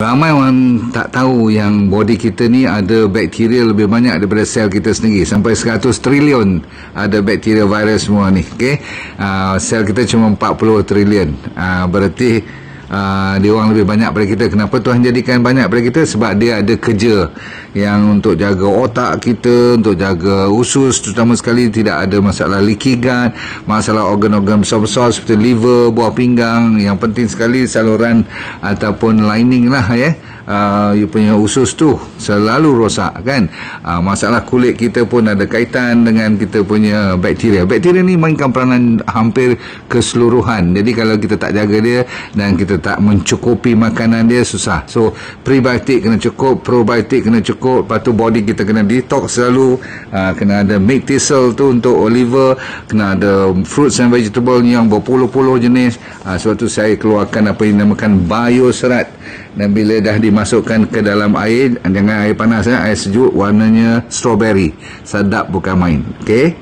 Ramai orang tak tahu yang body kita ni ada bakteria lebih banyak daripada sel kita sendiri. Sampai 100 trilion ada bakteria, virus semua ni. Okay? Sel kita cuma 40 trilion. Berarti dia orang lebih banyak pada kita. Kenapa Tuhan jadikan banyak pada kita? Sebab dia ada kerja yang untuk jaga otak kita, untuk jaga usus, terutama sekali tidak ada masalah leaky gut, masalah organ-organ besar-besar seperti liver, buah pinggang. Yang penting sekali saluran ataupun lining lah ya. You punya usus tu selalu rosak kan. Masalah kulit kita pun ada kaitan dengan kita punya bakteria. Bakteria ni mainkan peranan hampir keseluruhan. Jadi kalau kita tak jaga dia dan kita tak mencukupi makanan dia, susah. So prebiotik kena cukup, probiotik kena cukup. Lepas tu body kita kena detox selalu. Kena ada milk thistle tu untuk liver. Kena ada fruits and vegetable yang berpuluh-puluh jenis. Sebab tu saya keluarkan apa yang dinamakan bioserat. Dan bila dah dimasukkan ke dalam air, jangan air panas ya, air sejuk, warnanya strawberry. Sedap bukan main. Okey.